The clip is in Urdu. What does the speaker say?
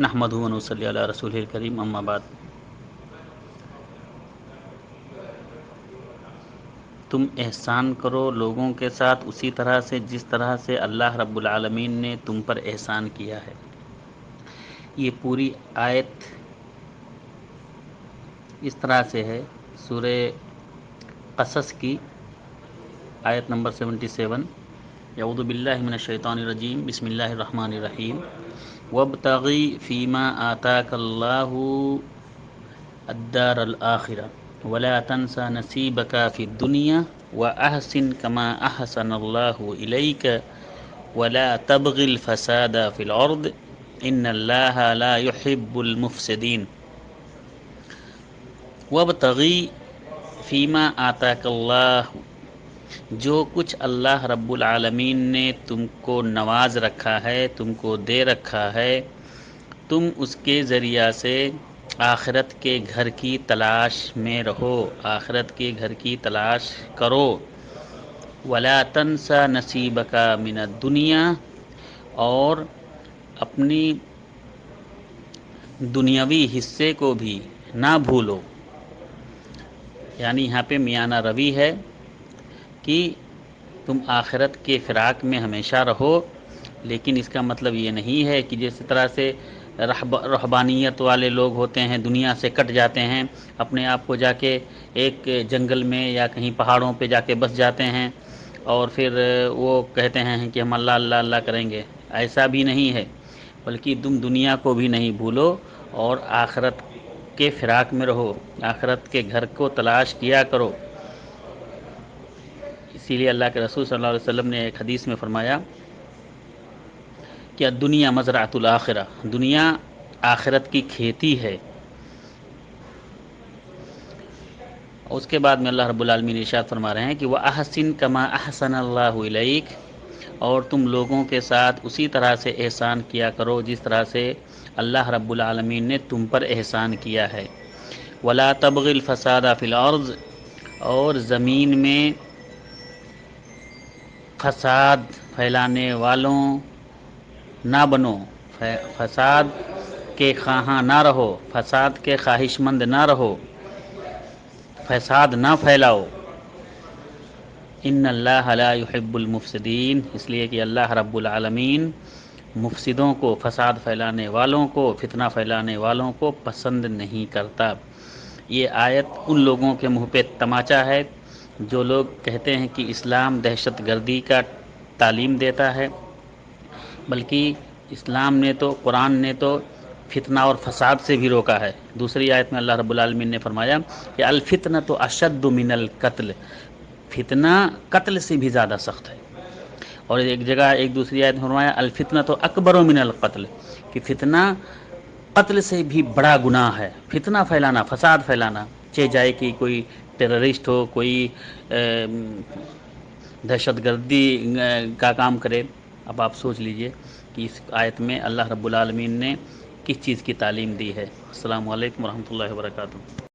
نحمدہ و نصلی علی رسول الکریم، اما بعد۔ تم احسان کرو لوگوں کے ساتھ اسی طرح سے جس طرح سے اللہ رب العالمین نے تم پر احسان کیا ہے۔ یہ پوری آیت اس طرح سے ہے، سورہ قصص کی آیت نمبر 77۔ اعوذ باللہ من الشیطان الرجیم، بسم اللہ الرحمن الرحیم۔ وابتغی فیما آتاک اللہ الدار الآخرہ ولا تنس نصیبک فی الدنیا واحسن کما احسن اللہ الیک ولا تبغ الفساد فی الارض ان اللہ لا يحب المفسدین۔ وابتغی فیما آتاک اللہ، جو کچھ اللہ رب العالمین نے تم کو نواز رکھا ہے، تم کو دے رکھا ہے، تم اس کے ذریعہ سے آخرت کے گھر کی تلاش میں رہو، آخرت کے گھر کی تلاش کرو۔ ولا تنسا نصیبک من الدنیا، اور اپنی دنیاوی حصے کو بھی نہ بھولو۔ یعنی یہاں پہ میانہ روی ہے کہ تم آخرت کے فراق میں ہمیشہ رہو، لیکن اس کا مطلب یہ نہیں ہے کہ جس طرح سے رہبانیت والے لوگ ہوتے ہیں، دنیا سے کٹ جاتے ہیں، اپنے آپ کو جا کے ایک جنگل میں یا کہیں پہاڑوں پہ جا کے بس جاتے ہیں اور پھر وہ کہتے ہیں کہ ہم اللہ اللہ اللہ کریں گے۔ ایسا بھی نہیں ہے، بلکہ تم دنیا کو بھی نہیں بھولو اور آخرت کے فراق میں رہو، آخرت کے گھر کو تلاش کیا کرو۔ اسی لیے اللہ کے رسول صلی اللہ علیہ وسلم نے ایک حدیث میں فرمایا کہ الدنیا مزرعۃ الآخرہ، دنیا آخرت کی کھیتی ہے۔ اس کے بعد میں اللہ رب العالمین ارشاد فرما رہے ہیں کہ وَأَحْسِن كَمَا أَحْسَنَ اللَّهُ إِلَيْكَ، اور تم لوگوں کے ساتھ اسی طرح سے احسان کیا کرو جس طرح سے اللہ رب العالمین نے تم پر احسان کیا ہے۔ وَلَا تَبْغِ الْفَسَادَ فِي الْأَرْضِ، اور زمین میں فساد پھیلانے والوں نہ بنو، فساد کے خواہاں نہ رہو، فساد کے خواہش مند نہ رہو، فساد نہ پھیلاؤ۔ ان اللہ لا يحب المفسدین، اس لیے کہ اللہ رب العالمین مفسدوں کو، فساد پھیلانے والوں کو، فتنہ پھیلانے والوں کو پسند نہیں کرتا۔ یہ آیت ان لوگوں کے منہ پہ تماچا ہے جو لوگ کہتے ہیں کہ اسلام دہشت گردی کا تعلیم دیتا ہے، بلکہ اسلام نے تو، قرآن نے تو فتنہ اور فساد سے بھی روکا ہے۔ دوسری آیت میں اللہ رب العالمین نے فرمایا کہ الفتنۃ اشد من القتل، فتنہ قتل سے بھی زیادہ سخت ہے۔ اور ایک جگہ ایک دوسری آیت میں فرمایا الفتنۃ اکبر من القتل، کہ فتنہ قتل سے بھی بڑا گناہ ہے۔ فتنہ پھیلانا، فساد پھیلانا، چاہے کہ کوئی ٹیررسٹ ہو، کوئی دہشت گردی کا کام کرے۔ اب آپ سوچ لیجئے کہ اس آیت میں اللہ رب العالمین نے کس چیز کی تعلیم دی ہے۔ السلام علیکم ورحمۃ اللہ وبرکاتہ۔